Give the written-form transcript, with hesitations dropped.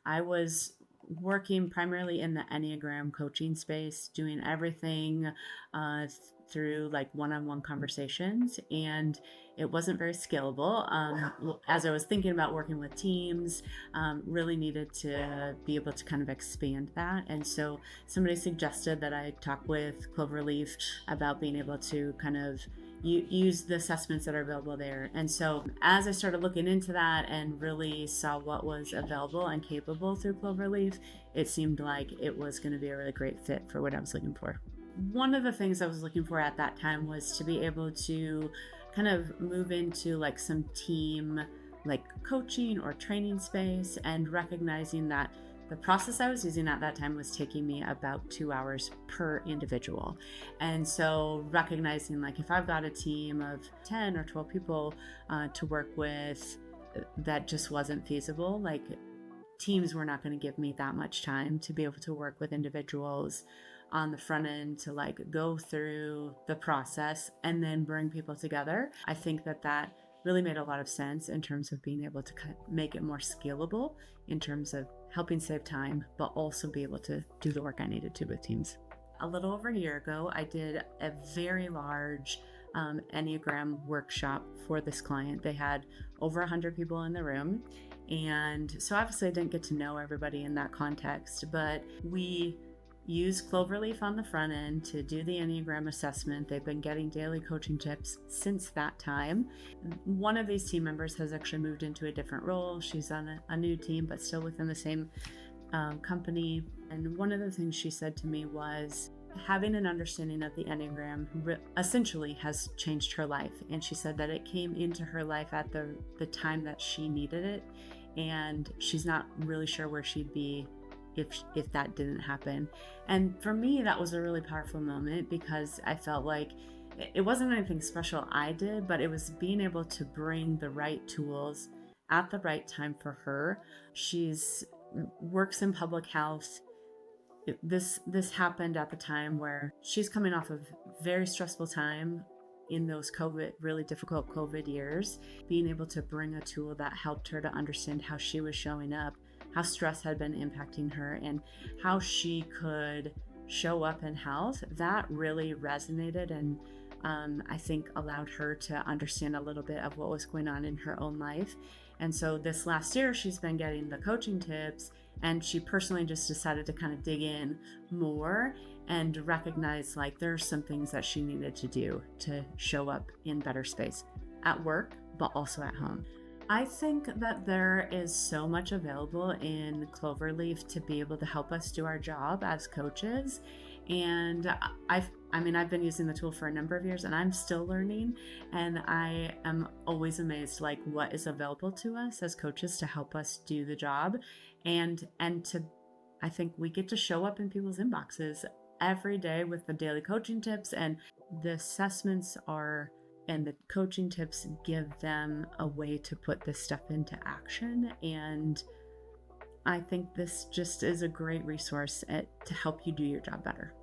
I was working primarily in the Enneagram coaching space, doing everything through like one-on-one conversations, and it wasn't very scalable. As I was thinking about working with teams, really needed to be able to kind of expand that. And so somebody suggested that I talk with Cloverleaf about being able to kind of use the assessments that are available there. And so as I started looking into that and really saw what was available and capable through Cloverleaf, it seemed like it was going to be a really great fit for what I was looking for. One of the things I was looking for at that time was to be able to kind of move into like some team like coaching or training space, and recognizing that the process I was using at that time was taking me about 2 hours per individual. And so recognizing like if I've got a team of 10 or 12 people to work with, that just wasn't feasible. Like teams were not going to give me that much time to be able to work with individuals on the front end to like go through the process and then bring people together. I think that really made a lot of sense in terms of being able to make it more scalable in terms of helping save time, but also be able to do the work I needed to with teams. A little over a year ago, I did a very large Enneagram workshop for this client. They had over 100 people in the room. And so obviously I didn't get to know everybody in that context, but we use Cloverleaf on the front end to do the Enneagram assessment. They've been getting daily coaching tips since that time. One of these team members has actually moved into a different role. She's on a new team, but still within the same company. And one of the things she said to me was having an understanding of the Enneagram essentially has changed her life. And she said that it came into her life at the time that she needed it. And she's not really sure where she'd be if that didn't happen. And for me, that was a really powerful moment, because I felt like it wasn't anything special I did, but it was being able to bring the right tools at the right time for her. She's works in public health. This happened at the time where she's coming off of very stressful time in those really difficult COVID years. Being able to bring a tool that helped her to understand how she was showing up, how stress had been impacting her, and how she could show up in health, that really resonated, and I think allowed her to understand a little bit of what was going on in her own life. And so this last year, she's been getting the coaching tips, and she personally just decided to kind of dig in more and recognize like there are some things that she needed to do to show up in better space at work, but also at home. I think that there is so much available in Cloverleaf to be able to help us do our job as coaches. And I've been using the tool for a number of years, and I'm still learning. And I am always amazed like what is available to us as coaches to help us do the job. And I think we get to show up in people's inboxes every day with the daily coaching tips, and the assessments and the coaching tips give them a way to put this stuff into action. And I think this just is a great resource to help you do your job better.